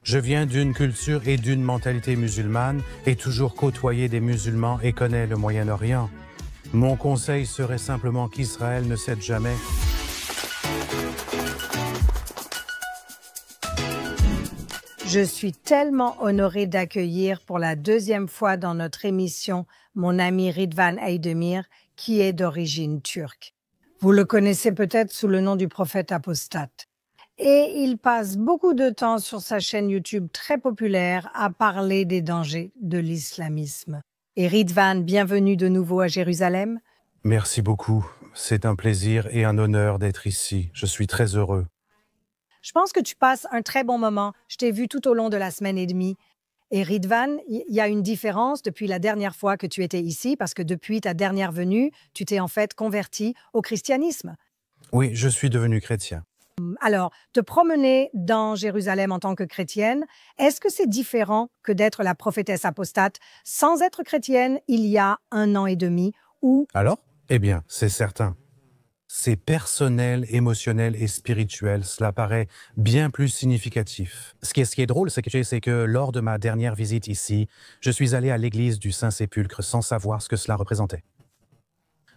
Je viens d'une culture et d'une mentalité musulmane et toujours côtoyé des musulmans et connais le Moyen-Orient. Mon conseil serait simplement qu'Israël ne cède jamais. Je suis tellement honorée d'accueillir pour la deuxième fois dans notre émission mon ami Ridvan Aydemir, qui est d'origine turque. Vous le connaissez peut-être sous le nom du prophète apostate. Et il passe beaucoup de temps sur sa chaîne YouTube très populaire à parler des dangers de l'islamisme. Et Ridvan, bienvenue de nouveau à Jérusalem. Merci beaucoup. C'est un plaisir et un honneur d'être ici. Je suis très heureux. Je pense que tu passes un très bon moment. Je t'ai vu tout au long de la semaine et demie. Et Ridvan, il y a une différence depuis la dernière fois que tu étais ici, parce que depuis ta dernière venue, tu t'es en fait converti au christianisme. Oui, je suis devenu chrétien. Alors, te promener dans Jérusalem en tant que chrétienne, est-ce que c'est différent que d'être la prophétesse apostate sans être chrétienne il y a 1 an et demi ou... Alors? Eh bien, c'est certain. C'est personnel, émotionnel et spirituel. Cela paraît bien plus significatif. Ce qui est drôle, c'est que lors de ma dernière visite ici, je suis allé à l'église du Saint-Sépulcre sans savoir ce que cela représentait.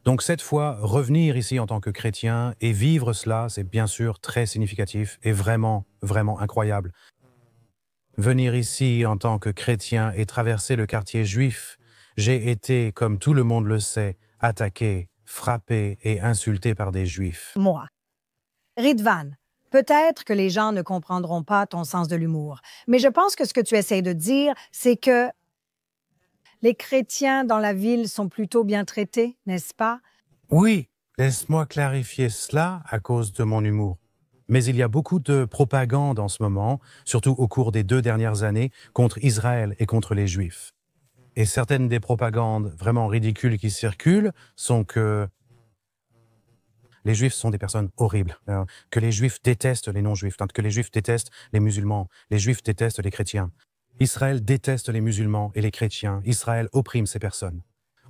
Donc cette fois, revenir ici en tant que chrétien et vivre cela, c'est bien sûr très significatif et vraiment, vraiment incroyable. Venir ici en tant que chrétien et traverser le quartier juif, j'ai été, comme tout le monde le sait, attaqué, frappé et insulté par des juifs. Moi. Ridvan, peut-être que les gens ne comprendront pas ton sens de l'humour, mais je pense que ce que tu essayes de dire, c'est que les chrétiens dans la ville sont plutôt bien traités, n'est-ce pas? Oui, laisse-moi clarifier cela à cause de mon humour. Mais il y a beaucoup de propagande en ce moment, surtout au cours des 2 dernières années, contre Israël et contre les Juifs. Et certaines des propagandes vraiment ridicules qui circulent sont que les Juifs sont des personnes horribles, que les Juifs détestent les non-Juifs, que les Juifs détestent les musulmans, les Juifs détestent les chrétiens. Israël déteste les musulmans et les chrétiens. Israël opprime ces personnes.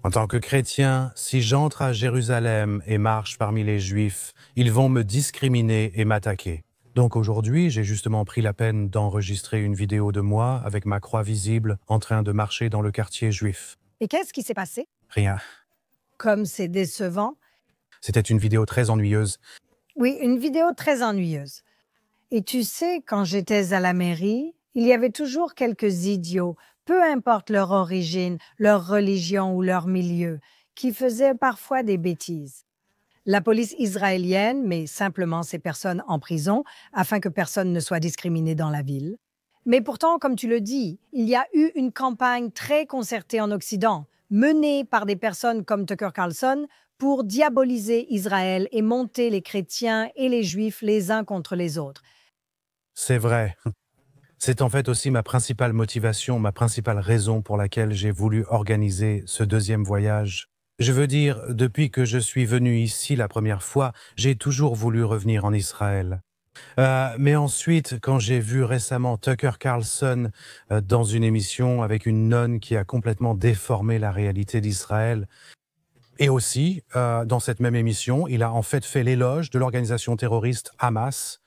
En tant que chrétien, si j'entre à Jérusalem et marche parmi les Juifs, ils vont me discriminer et m'attaquer. Donc aujourd'hui, j'ai justement pris la peine d'enregistrer une vidéo de moi avec ma croix visible en train de marcher dans le quartier juif. Et qu'est-ce qui s'est passé? Rien. Comme c'est décevant. C'était une vidéo très ennuyeuse. Oui, une vidéo très ennuyeuse. Et tu sais, quand j'étais à la mairie, il y avait toujours quelques idiots, peu importe leur origine, leur religion ou leur milieu, qui faisaient parfois des bêtises. La police israélienne met simplement ces personnes en prison afin que personne ne soit discriminé dans la ville. Mais pourtant, comme tu le dis, il y a eu une campagne très concertée en Occident, menée par des personnes comme Tucker Carlson, pour diaboliser Israël et monter les chrétiens et les juifs les uns contre les autres. C'est vrai. C'est en fait aussi ma principale motivation, ma principale raison pour laquelle j'ai voulu organiser ce deuxième voyage. Je veux dire, depuis que je suis venu ici la première fois, j'ai toujours voulu revenir en Israël. Mais ensuite, quand j'ai vu récemment Tucker Carlson dans une émission avec une nonne qui a complètement déformé la réalité d'Israël, et aussi, dans cette même émission, il a en fait l'éloge de l'organisation terroriste Hamas.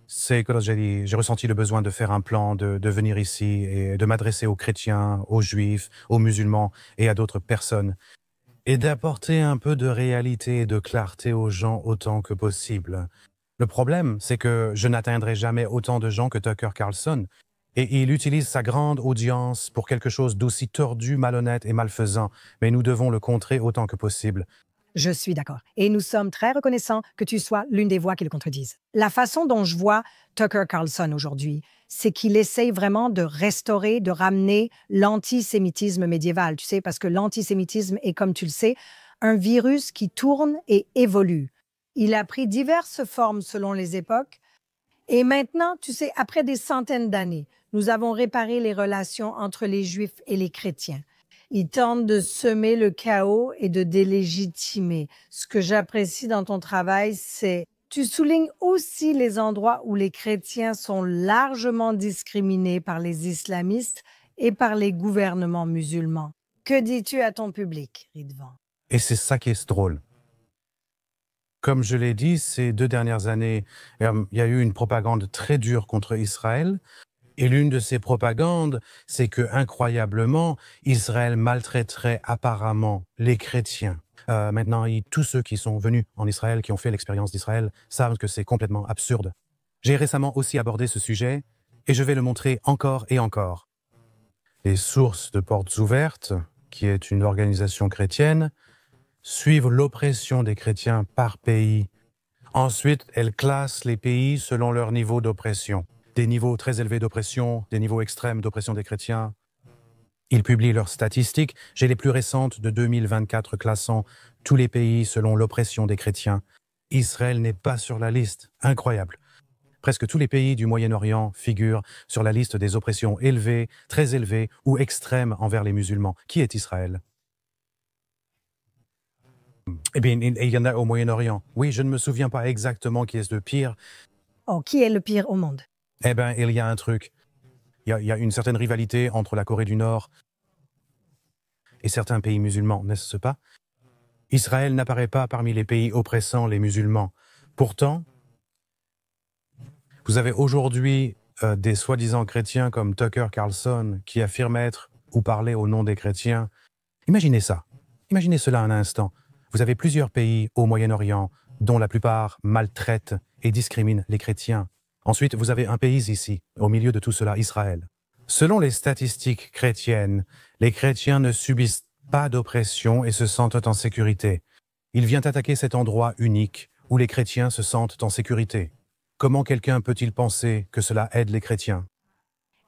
C'est que j'ai ressenti le besoin de faire un plan, de venir ici et de m'adresser aux chrétiens, aux juifs, aux musulmans et à d'autres personnes. Et d'apporter un peu de réalité et de clarté aux gens autant que possible. Le problème, c'est que je n'atteindrai jamais autant de gens que Tucker Carlson. Et il utilise sa grande audience pour quelque chose d'aussi tordu, malhonnête et malfaisant. Mais nous devons le contrer autant que possible. Je suis d'accord. Et nous sommes très reconnaissants que tu sois l'une des voix qui le contredisent. La façon dont je vois Tucker Carlson aujourd'hui, c'est qu'il essaye vraiment de restaurer, de ramener l'antisémitisme médiéval, tu sais, parce que l'antisémitisme est, comme tu le sais, un virus qui tourne et évolue. Il a pris diverses formes selon les époques. Et maintenant, tu sais, après des centaines d'années, nous avons réparé les relations entre les Juifs et les chrétiens. Il tente de semer le chaos et de délégitimer. Ce que j'apprécie dans ton travail, c'est tu soulignes aussi les endroits où les chrétiens sont largement discriminés par les islamistes et par les gouvernements musulmans. Que dis-tu à ton public, Ridvan? Et c'est ça qui est drôle. Comme je l'ai dit, ces 2 dernières années, il y a eu une propagande très dure contre Israël. Et l'une de ces propagandes, c'est que, incroyablement, Israël maltraiterait apparemment les chrétiens. Maintenant, tous ceux qui sont venus en Israël, qui ont fait l'expérience d'Israël, savent que c'est complètement absurde. J'ai récemment aussi abordé ce sujet, et je vais le montrer encore et encore. Les sources de Portes Ouvertes, qui est une organisation chrétienne, suivent l'oppression des chrétiens par pays. Ensuite, elles classent les pays selon leur niveau d'oppression. Des niveaux très élevés d'oppression, des niveaux extrêmes d'oppression des chrétiens. Ils publient leurs statistiques. J'ai les plus récentes de 2024 classant tous les pays selon l'oppression des chrétiens. Israël n'est pas sur la liste. Incroyable. Presque tous les pays du Moyen-Orient figurent sur la liste des oppressions élevées, très élevées ou extrêmes envers les musulmans. Qui est Israël? Eh bien, il y en a au Moyen-Orient. Oui, je ne me souviens pas exactement qui est le pire. Oh, qui est le pire au monde? Eh bien, il y a un truc. Il y a une certaine rivalité entre la Corée du Nord et certains pays musulmans, n'est-ce pas? Israël n'apparaît pas parmi les pays oppressant les musulmans. Pourtant, vous avez aujourd'hui des soi-disant chrétiens comme Tucker Carlson qui affirment être ou parler au nom des chrétiens. Imaginez ça. Imaginez cela un instant. Vous avez plusieurs pays au Moyen-Orient dont la plupart maltraitent et discriminent les chrétiens. Ensuite, vous avez un pays ici, au milieu de tout cela, Israël. Selon les statistiques chrétiennes, les chrétiens ne subissent pas d'oppression et se sentent en sécurité. Il vient attaquer cet endroit unique où les chrétiens se sentent en sécurité. Comment quelqu'un peut-il penser que cela aide les chrétiens?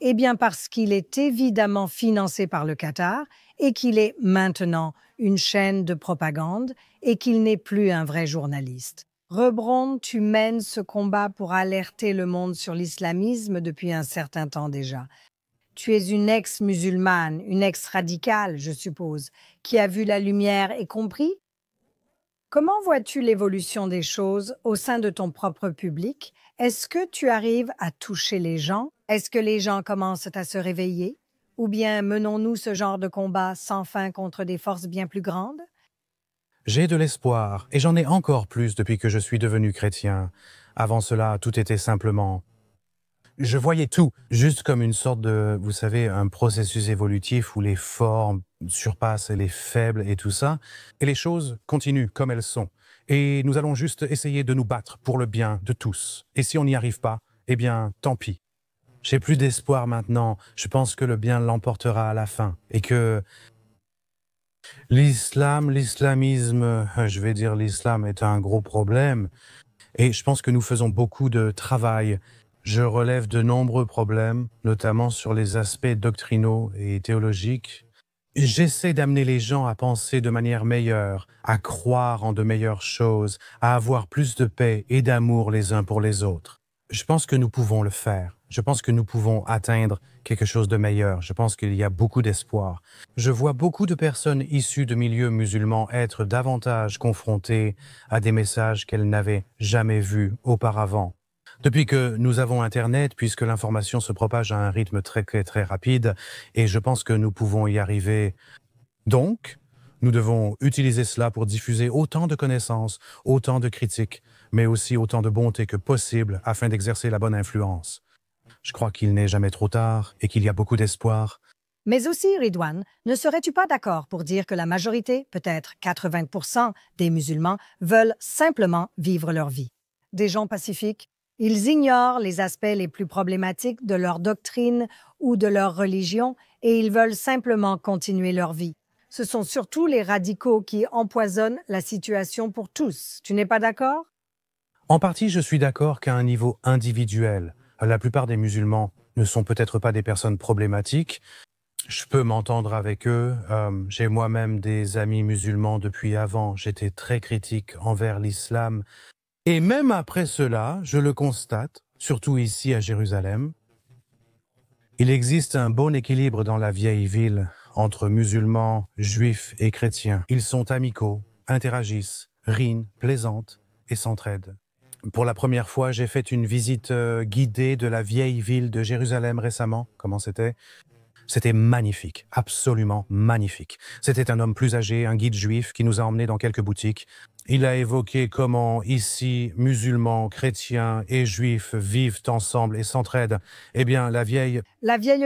Eh bien, parce qu'il est évidemment financé par le Qatar et qu'il est maintenant une chaîne de propagande et qu'il n'est plus un vrai journaliste. Rebron, tu mènes ce combat pour alerter le monde sur l'islamisme depuis un certain temps déjà. Tu es une ex-musulmane, une ex-radicale, je suppose, qui a vu la lumière et compris? Comment vois-tu l'évolution des choses au sein de ton propre public? Est-ce que tu arrives à toucher les gens? Est-ce que les gens commencent à se réveiller? Ou bien menons-nous ce genre de combat sans fin contre des forces bien plus grandes? J'ai de l'espoir, et j'en ai encore plus depuis que je suis devenu chrétien. Avant cela, tout était simplement... Je voyais tout, juste comme une sorte de, vous savez, un processus évolutif où les forts surpassent les faibles et tout ça, et les choses continuent comme elles sont. Et nous allons juste essayer de nous battre pour le bien de tous. Et si on n'y arrive pas, eh bien, tant pis. J'ai plus d'espoir maintenant. Je pense que le bien l'emportera à la fin. Et que l'islamisme, je vais dire l'islam est un gros problème. Et je pense que nous faisons beaucoup de travail. Je relève de nombreux problèmes, notamment sur les aspects doctrinaux et théologiques. J'essaie d'amener les gens à penser de manière meilleure, à croire en de meilleures choses, à avoir plus de paix et d'amour les uns pour les autres. Je pense que nous pouvons le faire. Je pense que nous pouvons atteindre quelque chose de meilleur. Je pense qu'il y a beaucoup d'espoir. Je vois beaucoup de personnes issues de milieux musulmans être davantage confrontées à des messages qu'elles n'avaient jamais vus auparavant. Depuis que nous avons Internet, puisque l'information se propage à un rythme très rapide, et je pense que nous pouvons y arriver. Donc, nous devons utiliser cela pour diffuser autant de connaissances, autant de critiques, mais aussi autant de bonté que possible afin d'exercer la bonne influence. Je crois qu'il n'est jamais trop tard et qu'il y a beaucoup d'espoir. Mais aussi, Ridwan, ne serais-tu pas d'accord pour dire que la majorité, peut-être 80% des musulmans, veulent simplement vivre leur vie? Des gens pacifiques, ils ignorent les aspects les plus problématiques de leur doctrine ou de leur religion et ils veulent simplement continuer leur vie. Ce sont surtout les radicaux qui empoisonnent la situation pour tous. Tu n'es pas d'accord? En partie, je suis d'accord qu'à un niveau individuel, la plupart des musulmans ne sont peut-être pas des personnes problématiques. Je peux m'entendre avec eux. J'ai moi-même des amis musulmans depuis avant. J'étais très critique envers l'islam. Et même après cela, je le constate, surtout ici à Jérusalem, il existe un bon équilibre dans la vieille ville entre musulmans, juifs et chrétiens. Ils sont amicaux, interagissent, rient, plaisantent et s'entraident. Pour la première fois, j'ai fait une visite guidée de la vieille ville de Jérusalem récemment. Comment c'était? C'était magnifique, absolument magnifique. C'était un homme plus âgé, un guide juif qui nous a emmenés dans quelques boutiques. Il a évoqué comment ici, musulmans, chrétiens et juifs vivent ensemble et s'entraident. Eh bien, La vieille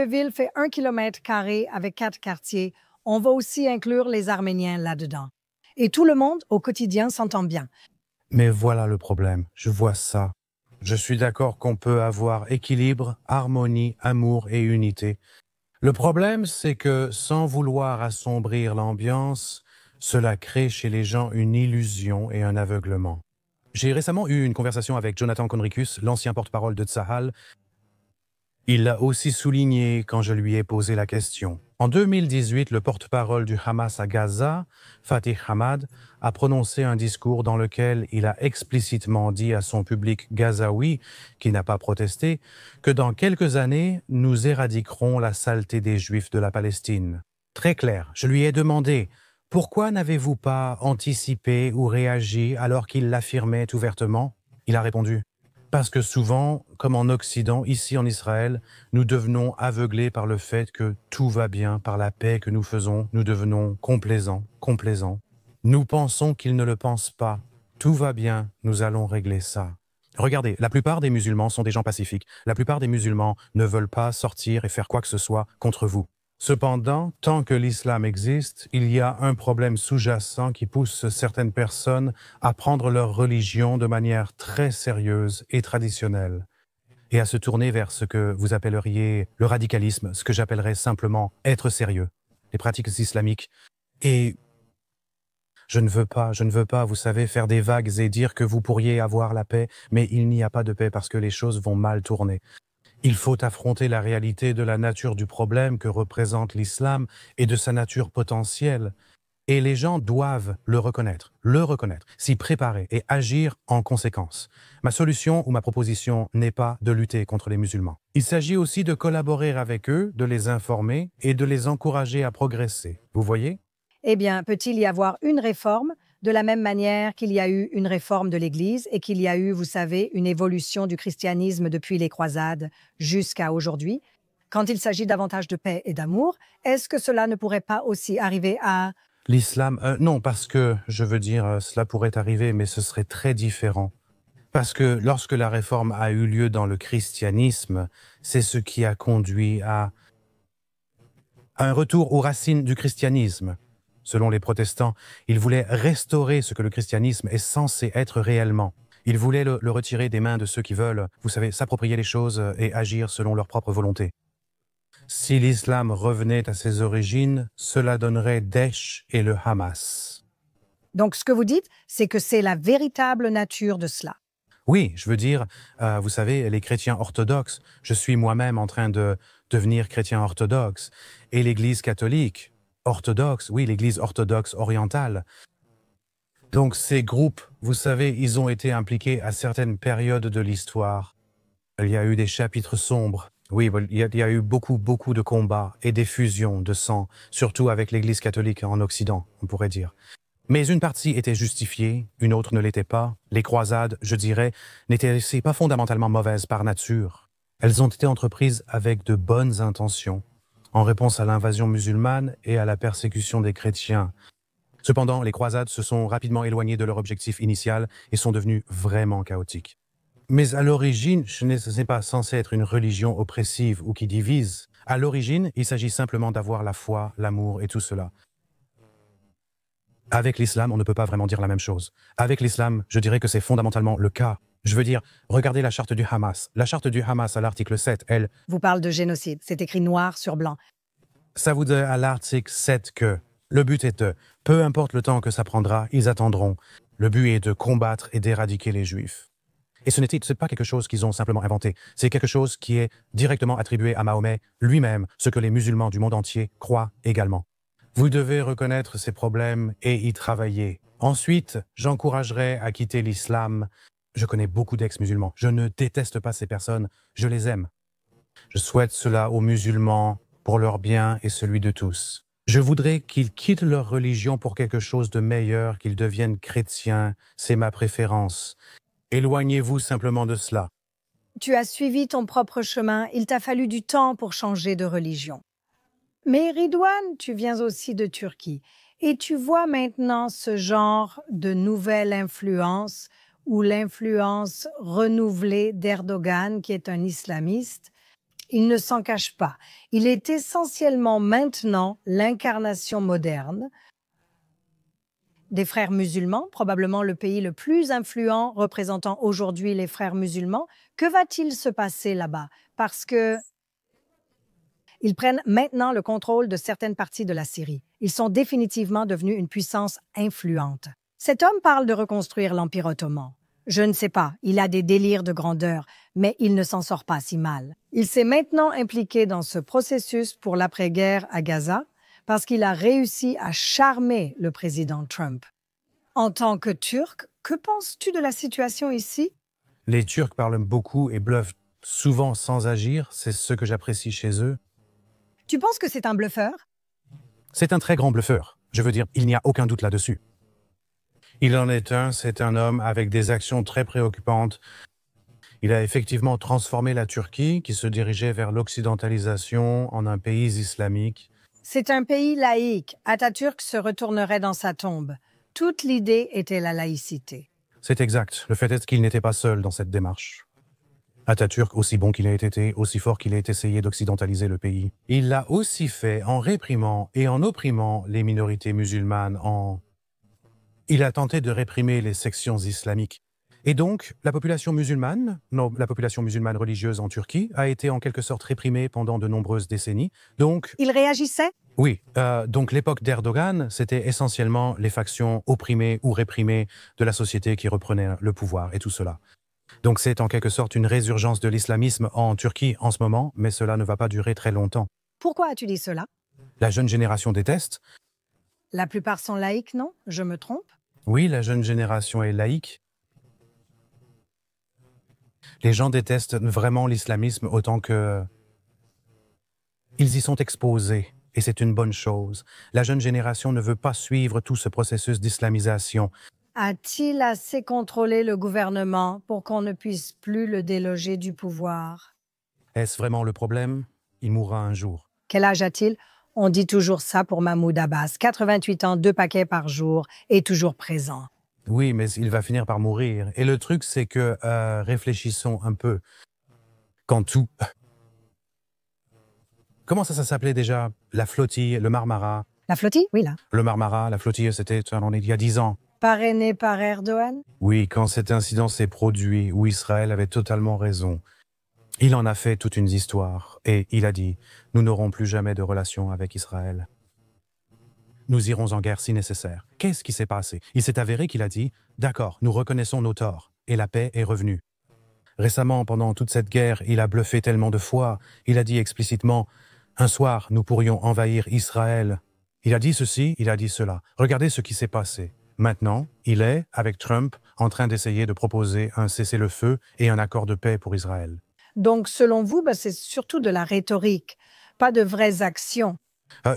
ville fait 1 km² avec 4 quartiers. On va aussi inclure les Arméniens là-dedans. Et tout le monde, au quotidien, s'entend bien. Mais voilà le problème, je vois ça. Je suis d'accord qu'on peut avoir équilibre, harmonie, amour et unité. Le problème, c'est que sans vouloir assombrir l'ambiance, cela crée chez les gens une illusion et un aveuglement. J'ai récemment eu une conversation avec Jonathan Conricus, l'ancien porte-parole de Tsahal. Il l'a aussi souligné quand je lui ai posé la question. En 2018, le porte-parole du Hamas à Gaza, Fatih Hamad, a prononcé un discours dans lequel il a explicitement dit à son public gazaoui, qui n'a pas protesté, que dans quelques années, nous éradiquerons la saleté des Juifs de la Palestine. Très clair, je lui ai demandé « Pourquoi n'avez-vous pas anticipé ou réagi alors qu'il l'affirmait ouvertement ?» Il a répondu « Parce que souvent, comme en Occident, ici en Israël, nous devenons aveuglés par le fait que tout va bien, par la paix que nous faisons, nous devenons complaisants. Nous pensons qu'ils ne le pensent pas. Tout va bien, nous allons régler ça. » Regardez, la plupart des musulmans sont des gens pacifiques. La plupart des musulmans ne veulent pas sortir et faire quoi que ce soit contre vous. Cependant, tant que l'islam existe, il y a un problème sous-jacent qui pousse certaines personnes à prendre leur religion de manière très sérieuse et traditionnelle et à se tourner vers ce que vous appelleriez le radicalisme, ce que j'appellerais simplement être sérieux, les pratiques islamiques. Et je ne veux pas, vous savez, faire des vagues et dire que vous pourriez avoir la paix, mais il n'y a pas de paix parce que les choses vont mal tourner. Il faut affronter la réalité de la nature du problème que représente l'islam et de sa nature potentielle. Et les gens doivent le reconnaître, s'y préparer et agir en conséquence. Ma solution ou ma proposition n'est pas de lutter contre les musulmans. Il s'agit aussi de collaborer avec eux, de les informer et de les encourager à progresser. Vous voyez ? Eh bien, peut-il y avoir une réforme de la même manière qu'il y a eu une réforme de l'Église et qu'il y a eu, vous savez, une évolution du christianisme depuis les croisades jusqu'à aujourd'hui? Quand il s'agit davantage de paix et d'amour, est-ce que cela ne pourrait pas aussi arriver à... L'islam, non, parce que, je veux dire, cela pourrait arriver, mais ce serait très différent. Parce que lorsque la réforme a eu lieu dans le christianisme, c'est ce qui a conduit à un retour aux racines du christianisme. Selon les protestants, ils voulaient restaurer ce que le christianisme est censé être réellement. Ils voulaient le retirer des mains de ceux qui veulent, vous savez, s'approprier les choses et agir selon leur propre volonté. Si l'islam revenait à ses origines, cela donnerait Daesh et le Hamas. Donc, ce que vous dites, c'est que c'est la véritable nature de cela. Oui, je veux dire, vous savez, les chrétiens orthodoxes, je suis moi-même en train de devenir chrétien orthodoxe, et l'Église catholique orthodoxe, oui, l'Église orthodoxe orientale. Donc ces groupes, vous savez, ils ont été impliqués à certaines périodes de l'histoire. Il y a eu des chapitres sombres. Oui, il y a eu beaucoup de combats et des fusions de sang, surtout avec l'Église catholique en Occident, on pourrait dire. Mais une partie était justifiée, une autre ne l'était pas. Les croisades, je dirais, n'étaient pas fondamentalement mauvaises par nature. Elles ont été entreprises avec de bonnes intentions, en réponse à l'invasion musulmane et à la persécution des chrétiens. Cependant, les croisades se sont rapidement éloignées de leur objectif initial et sont devenues vraiment chaotiques. Mais à l'origine, ce n'est pas censé être une religion oppressive ou qui divise. À l'origine, il s'agit simplement d'avoir la foi, l'amour et tout cela. Avec l'islam, on ne peut pas vraiment dire la même chose. Avec l'islam, je dirais que c'est fondamentalement le cas. Je veux dire, regardez la charte du Hamas. La charte du Hamas à l'article 7, elle... Vous parlez de génocide, c'est écrit noir sur blanc. Ça vous dit à l'article 7 que le but est de, peu importe le temps que ça prendra, ils attendront. Le but est de combattre et d'éradiquer les Juifs. Et ce n'est pas quelque chose qu'ils ont simplement inventé. C'est quelque chose qui est directement attribué à Mahomet lui-même, ce que les musulmans du monde entier croient également. Vous devez reconnaître ces problèmes et y travailler. Ensuite, j'encouragerai à quitter l'islam. Je connais beaucoup d'ex-musulmans. Je ne déteste pas ces personnes, je les aime. Je souhaite cela aux musulmans pour leur bien et celui de tous. Je voudrais qu'ils quittent leur religion pour quelque chose de meilleur, qu'ils deviennent chrétiens. C'est ma préférence. Éloignez-vous simplement de cela. Tu as suivi ton propre chemin, il t'a fallu du temps pour changer de religion. Mais Ridwan, tu viens aussi de Turquie et tu vois maintenant ce genre de nouvelle influence ou l'influence renouvelée d'Erdogan, qui est un islamiste. Il ne s'en cache pas. Il est essentiellement maintenant l'incarnation moderne des frères musulmans, probablement le pays le plus influent représentant aujourd'hui les frères musulmans. Que va-t-il se passer là-bas? Parce que ils prennent maintenant le contrôle de certaines parties de la Syrie. Ils sont définitivement devenus une puissance influente. Cet homme parle de reconstruire l'Empire ottoman. Je ne sais pas, il a des délires de grandeur, mais il ne s'en sort pas si mal. Il s'est maintenant impliqué dans ce processus pour l'après-guerre à Gaza parce qu'il a réussi à charmer le président Trump. En tant que Turc, que penses-tu de la situation ici? Les Turcs parlent beaucoup et bluffent souvent sans agir, c'est ce que j'apprécie chez eux. Tu penses que c'est un bluffeur? C'est un très grand bluffeur. Je veux dire, il n'y a aucun doute là-dessus. Il en est un, c'est un homme avec des actions très préoccupantes. Il a effectivement transformé la Turquie, qui se dirigeait vers l'occidentalisation, en un pays islamique. C'est un pays laïque. Atatürk se retournerait dans sa tombe. Toute l'idée était la laïcité. C'est exact. Le fait est qu'il n'était pas seul dans cette démarche. Atatürk, aussi bon qu'il ait été, aussi fort qu'il ait essayé d'occidentaliser le pays, il l'a aussi fait en réprimant et en opprimant les minorités musulmanes. Il a tenté de réprimer les sections islamiques. Et donc, la population musulmane religieuse en Turquie a été en quelque sorte réprimée pendant de nombreuses décennies. Donc, Il réagissait? oui, donc l'époque d'Erdogan, c'était essentiellement les factions opprimées ou réprimées de la société qui reprenaient le pouvoir et tout cela. Donc c'est en quelque sorte une résurgence de l'islamisme en Turquie en ce moment, mais cela ne va pas durer très longtemps. Pourquoi as-tu dit cela? La jeune génération déteste. La plupart sont laïcs, non? Je me trompe? Oui, la jeune génération est laïque. Les gens détestent vraiment l'islamisme autant que... Ils y sont exposés, et c'est une bonne chose. La jeune génération ne veut pas suivre tout ce processus d'islamisation. A-t-il assez contrôlé le gouvernement pour qu'on ne puisse plus le déloger du pouvoir? Est-ce vraiment le problème? Il mourra un jour. Quel âge a-t-il? On dit toujours ça pour Mahmoud Abbas. 88 ans, 2 paquets par jour, et toujours présent. Oui, mais il va finir par mourir. Et le truc, c'est que réfléchissons un peu. Quand tout... Comment ça s'appelait déjà? La flottille, le Marmara. La flottille? Oui, là. Le Marmara, la flottille, c'était il y a 10 ans. Parrainé par Erdogan? Oui, quand cet incident s'est produit, où Israël avait totalement raison, il en a fait toute une histoire. Et il a dit, nous n'aurons plus jamais de relation avec Israël. Nous irons en guerre si nécessaire. Qu'est-ce qui s'est passé? Il s'est avéré qu'il a dit, d'accord, nous reconnaissons nos torts, et la paix est revenue. Récemment, pendant toute cette guerre, il a bluffé tellement de fois, il a dit explicitement, un soir, nous pourrions envahir Israël. Il a dit ceci, il a dit cela. Regardez ce qui s'est passé. Maintenant, il est, avec Trump, en train d'essayer de proposer un cessez-le-feu et un accord de paix pour Israël. Donc, selon vous, c'est surtout de la rhétorique, pas de vraies actions.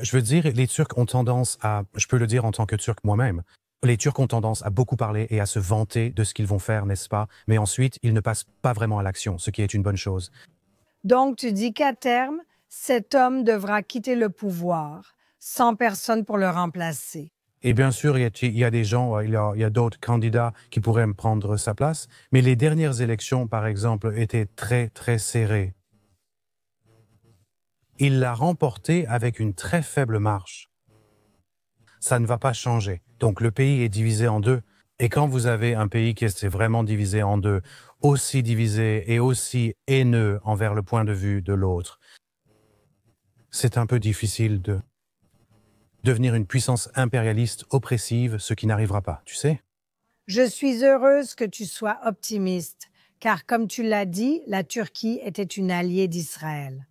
Je veux dire, les Turcs ont tendance à, je peux le dire en tant que Turc moi-même, les Turcs ont tendance à beaucoup parler et à se vanter de ce qu'ils vont faire, n'est-ce pas? Mais ensuite, ils ne passent pas vraiment à l'action, ce qui est une bonne chose. Donc, tu dis qu'à terme, cet homme devra quitter le pouvoir, sans personne pour le remplacer. Et bien sûr, il y a des gens, il y a d'autres candidats qui pourraient prendre sa place, mais les dernières élections, par exemple, étaient très, très serrées. Il l'a remporté avec une très faible marge. Ça ne va pas changer. Donc le pays est divisé en deux. Et quand vous avez un pays qui est vraiment divisé en deux, aussi divisé et aussi haineux envers le point de vue de l'autre, c'est un peu difficile de devenir une puissance impérialiste oppressive, ce qui n'arrivera pas, tu sais? Je suis heureuse que tu sois optimiste, car comme tu l'as dit, la Turquie était une alliée d'Israël.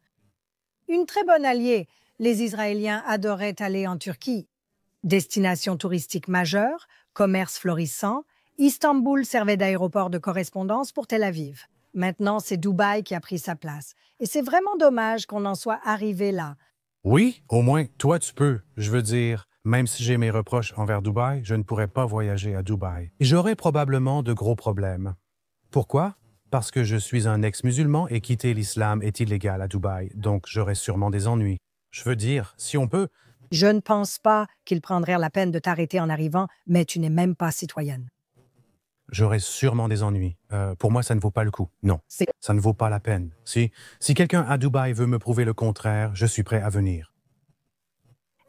Une très bonne alliée. Les Israéliens adoraient aller en Turquie. Destination touristique majeure, commerce florissant, Istanbul servait d'aéroport de correspondance pour Tel Aviv. Maintenant, c'est Dubaï qui a pris sa place. Et c'est vraiment dommage qu'on en soit arrivé là. Oui, au moins, toi tu peux. Je veux dire, même si j'ai mes reproches envers Dubaï, je ne pourrais pas voyager à Dubaï. J'aurais probablement de gros problèmes. Pourquoi? Parce que je suis un ex-musulman et quitter l'islam est illégal à Dubaï, donc j'aurais sûrement des ennuis. Je veux dire, si on peut, Je ne pense pas qu'ils prendraient la peine de t'arrêter en arrivant, mais tu n'es même pas citoyenne. j'aurais sûrement des ennuis. Pour moi, ça ne vaut pas le coup. Non, C'est ça ne vaut pas la peine. Si quelqu'un à Dubaï veut me prouver le contraire, je suis prêt à venir.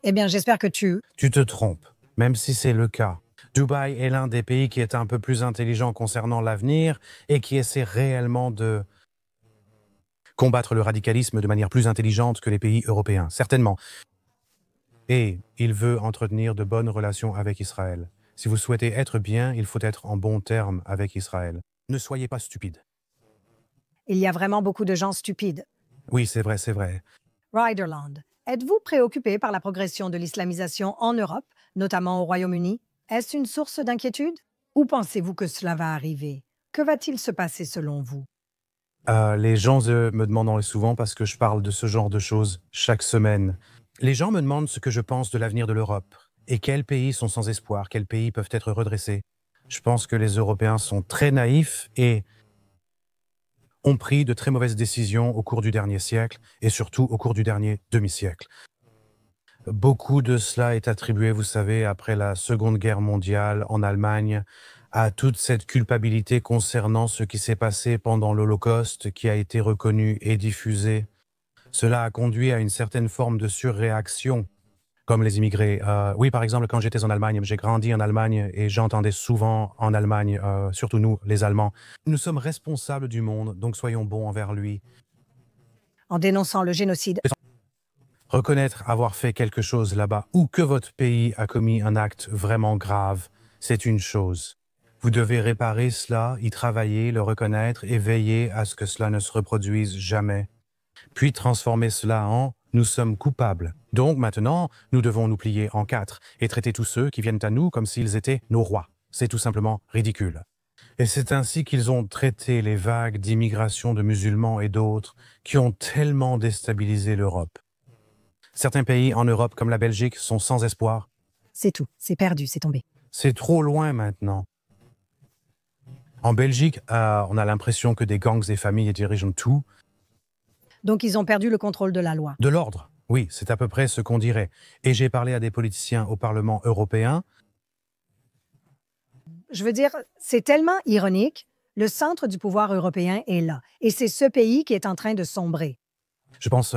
Eh bien, j'espère que Tu te trompes, même si c'est le cas. Dubaï est l'un des pays qui est un peu plus intelligent concernant l'avenir et qui essaie réellement de combattre le radicalisme de manière plus intelligente que les pays européens, certainement. Et il veut entretenir de bonnes relations avec Israël. Si vous souhaitez être bien, il faut être en bons termes avec Israël. Ne soyez pas stupide. il y a vraiment beaucoup de gens stupides. Oui, c'est vrai, c'est vrai. Riderland, êtes-vous préoccupé par la progression de l'islamisation en Europe, notamment au Royaume-Uni? Est-ce une source d'inquiétude? Ou pensez-vous que cela va arriver? Que va-t-il se passer selon vous? Les gens me demandent souvent parce que je parle de ce genre de choses chaque semaine. Les gens me demandent ce que je pense de l'avenir de l'Europe et quels pays sont sans espoir, quels pays peuvent être redressés. Je pense que les Européens sont très naïfs et ont pris de très mauvaises décisions au cours du dernier siècle et surtout au cours du dernier demi-siècle. Beaucoup de cela est attribué, vous savez, après la Seconde Guerre mondiale en Allemagne, à toute cette culpabilité concernant ce qui s'est passé pendant l'Holocauste qui a été reconnu et diffusé. Cela a conduit à une certaine forme de surréaction, comme les immigrés. Oui, par exemple, quand j'étais en Allemagne, j'ai grandi en Allemagne et j'entendais souvent en Allemagne, surtout nous, les Allemands, nous sommes responsables du monde, donc soyons bons envers lui. En dénonçant le génocide, Reconnaître avoir fait quelque chose là-bas ou que votre pays a commis un acte vraiment grave, c'est une chose. Vous devez réparer cela, y travailler, le reconnaître et veiller à ce que cela ne se reproduise jamais. Puis transformer cela en « nous sommes coupables ». Donc maintenant, nous devons nous plier en quatre et traiter tous ceux qui viennent à nous comme s'ils étaient nos rois. C'est tout simplement ridicule. Et c'est ainsi qu'ils ont traité les vagues d'immigration de musulmans et d'autres qui ont tellement déstabilisé l'Europe. Certains pays en Europe, comme la Belgique, sont sans espoir. c'est tout, c'est perdu, c'est tombé. C'est trop loin maintenant. En Belgique, on a l'impression que des gangs et familles dirigent tout. Donc ils ont perdu le contrôle de la loi. De l'ordre, oui, c'est à peu près ce qu'on dirait. Et j'ai parlé à des politiciens au Parlement européen. Je veux dire, c'est tellement ironique. Le centre du pouvoir européen est là. Et c'est ce pays qui est en train de sombrer. Je pense,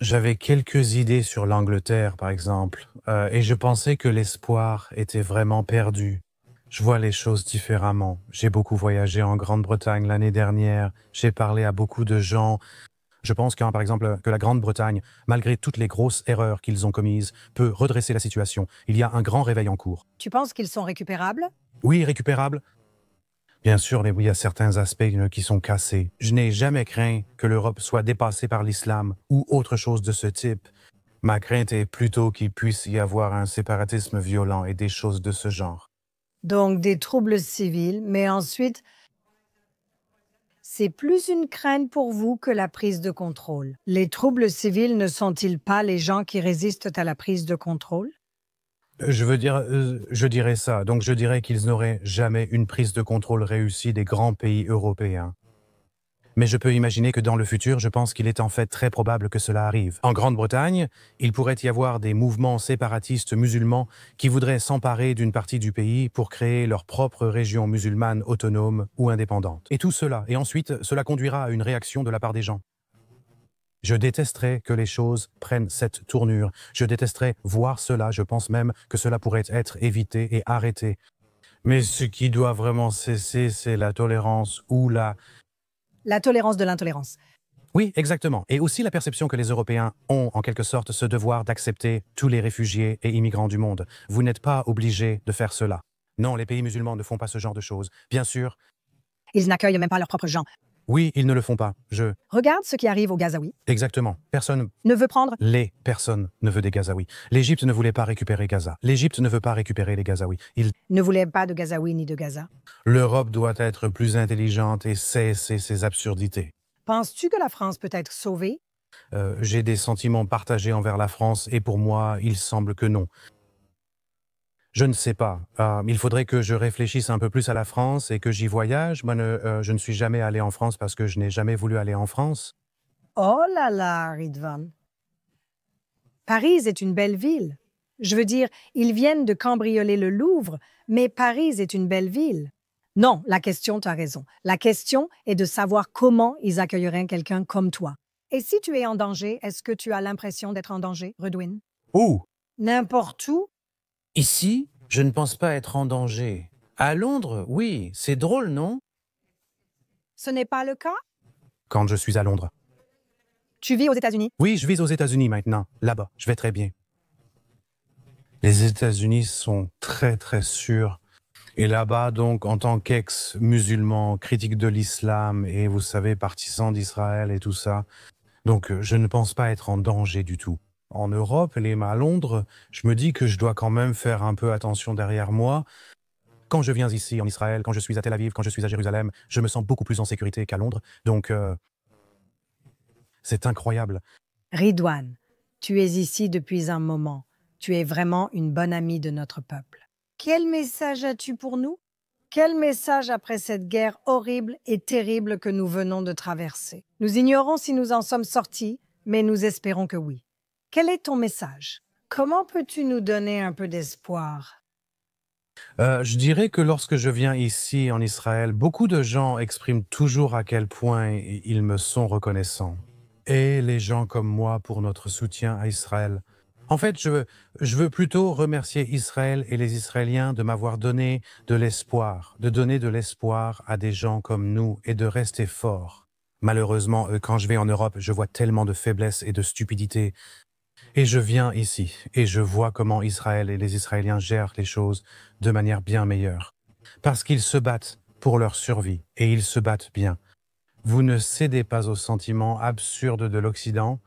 j'avais quelques idées sur l'Angleterre, par exemple, et je pensais que l'espoir était vraiment perdu. Je vois les choses différemment. J'ai beaucoup voyagé en Grande-Bretagne l'année dernière. J'ai parlé à beaucoup de gens. Je pense par exemple, que la Grande-Bretagne, malgré toutes les grosses erreurs qu'ils ont commises, peut redresser la situation. Il y a un grand réveil en cours. Tu penses qu'ils sont récupérables? Oui, récupérable. Bien sûr, mais oui, il y a certains aspects qui sont cassés. Je n'ai jamais craint que l'Europe soit dépassée par l'islam ou autre chose de ce type. Ma crainte est plutôt qu'il puisse y avoir un séparatisme violent et des choses de ce genre. Donc des troubles civils, mais ensuite, c'est plus une crainte pour vous que la prise de contrôle. Les troubles civils ne sont-ils pas les gens qui résistent à la prise de contrôle? Je veux dire, je dirais ça. Donc je dirais qu'ils n'auraient jamais une prise de contrôle réussie des grands pays européens. Mais je peux imaginer que dans le futur, je pense qu'il est en fait très probable que cela arrive. En Grande-Bretagne, il pourrait y avoir des mouvements séparatistes musulmans qui voudraient s'emparer d'une partie du pays pour créer leur propre région musulmane autonome ou indépendante. Et tout cela, et ensuite, cela conduira à une réaction de la part des gens. Je détesterais que les choses prennent cette tournure. Je détesterais voir cela. Je pense même que cela pourrait être évité et arrêté. Mais ce qui doit vraiment cesser, c'est la tolérance ou La tolérance de l'intolérance. Oui, exactement. Et aussi la perception que les Européens ont, en quelque sorte, ce devoir d'accepter tous les réfugiés et immigrants du monde. Vous n'êtes pas obligés de faire cela. Non, les pays musulmans ne font pas ce genre de choses. Bien sûr, Ils n'accueillent même pas leurs propres gens. oui, ils ne le font pas. Regarde ce qui arrive aux Gazaouis. Exactement. Personne Ne veut prendre. Les personnes ne veut des Gazaouis. L'Égypte ne voulait pas récupérer Gaza. L'Égypte ne veut pas récupérer les Gazaouis. Ne voulait pas de Gazaouis ni de Gaza. L'Europe doit être plus intelligente et cesser ces absurdités. Penses-tu que la France peut être sauvée? J'ai des sentiments partagés envers la France et pour moi, il semble que non. Je ne sais pas. Il faudrait que je réfléchisse un peu plus à la France et que j'y voyage. Moi, je ne suis jamais allé en France parce que je n'ai jamais voulu aller en France. Oh là là, Ridvan. Paris est une belle ville. Je veux dire, ils viennent de cambrioler le Louvre, mais Paris est une belle ville. Non, la question, tu as raison. La question est de savoir comment ils accueilleraient quelqu'un comme toi. Et si tu es en danger, est-ce que tu as l'impression d'être en danger, Redwin? Où? N'importe où? Ici, je ne pense pas être en danger. À Londres, oui, c'est drôle, non? Ce n'est pas le cas? Quand je suis à Londres. Tu vis aux États-Unis? Oui, je vis aux États-Unis maintenant. Là-bas, je vais très bien. Les États-Unis sont très, très sûrs. Et là-bas, donc, en tant qu'ex-musulman, critique de l'islam et, vous savez, partisan d'Israël et tout ça, donc je ne pense pas être en danger du tout. En Europe, et à Londres, je me dis que je dois quand même faire un peu attention derrière moi. Quand je viens ici, en Israël, quand je suis à Tel Aviv, quand je suis à Jérusalem, je me sens beaucoup plus en sécurité qu'à Londres. Donc, c'est incroyable. Ridwan, tu es ici depuis un moment. Tu es vraiment une bonne amie de notre peuple. Quel message as-tu pour nous? Quel message après cette guerre horrible et terrible que nous venons de traverser? Nous ignorons si nous en sommes sortis, mais nous espérons que oui. Quel est ton message? Comment peux-tu nous donner un peu d'espoir? Je dirais que lorsque je viens ici en Israël, beaucoup de gens expriment toujours à quel point ils me sont reconnaissants. Et les gens comme moi pour notre soutien à Israël. En fait, je veux plutôt remercier Israël et les Israéliens de m'avoir donné de l'espoir, de donner de l'espoir à des gens comme nous et de rester forts. Malheureusement, quand je vais en Europe, je vois tellement de faiblesse et de stupidité. Et je viens ici et je vois comment Israël et les Israéliens gèrent les choses de manière bien meilleure. Parce qu'ils se battent pour leur survie et ils se battent bien. Vous ne cédez pas aux sentiments absurdes de l'Occident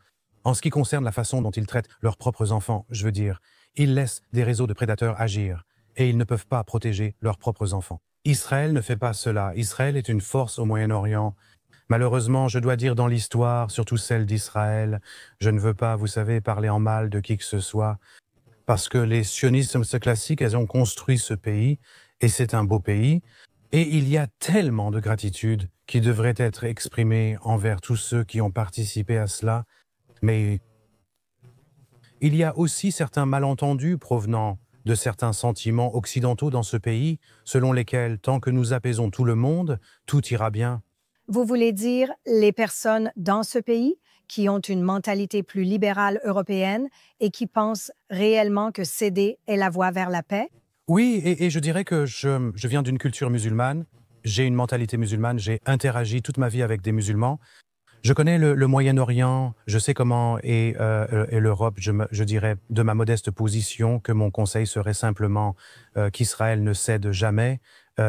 en ce qui concerne la façon dont ils traitent leurs propres enfants, je veux dire. Ils laissent des réseaux de prédateurs agir et ils ne peuvent pas protéger leurs propres enfants. Israël ne fait pas cela. Israël est une force au Moyen-Orient. Malheureusement, je dois dire dans l'histoire, surtout celle d'Israël, je ne veux pas, vous savez, parler en mal de qui que ce soit, parce que les sionistes classiques, elles ont construit ce pays, et c'est un beau pays, et il y a tellement de gratitude qui devrait être exprimée envers tous ceux qui ont participé à cela, mais il y a aussi certains malentendus provenant de certains sentiments occidentaux dans ce pays, selon lesquels, tant que nous apaisons tout le monde, tout ira bien. Vous voulez dire les personnes dans ce pays qui ont une mentalité plus libérale européenne et qui pensent réellement que céder est la voie vers la paix? Oui, et je dirais que je viens d'une culture musulmane, j'ai une mentalité musulmane, j'ai interagi toute ma vie avec des musulmans. Je connais le Moyen-Orient, je sais comment est l'Europe. Je dirais de ma modeste position que mon conseil serait simplement qu'Israël ne cède jamais,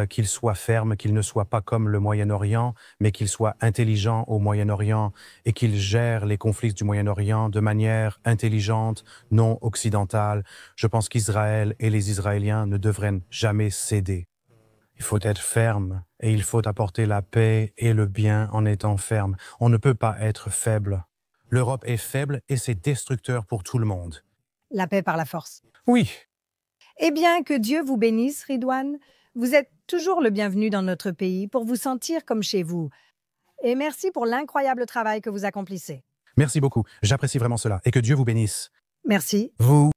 qu'il soit ferme, qu'il ne soit pas comme le Moyen-Orient, mais qu'il soit intelligent au Moyen-Orient et qu'il gère les conflits du Moyen-Orient de manière intelligente, non occidentale. Je pense qu'Israël et les Israéliens ne devraient jamais céder. Il faut être ferme et il faut apporter la paix et le bien en étant ferme. On ne peut pas être faible. L'Europe est faible et c'est destructeur pour tout le monde. La paix par la force. Oui, Eh bien, que Dieu vous bénisse, Ridwan. Vous êtes toujours le bienvenu dans notre pays pour vous sentir comme chez vous. Et merci pour l'incroyable travail que vous accomplissez. merci beaucoup. J'apprécie vraiment cela et que Dieu vous bénisse. Merci. Vous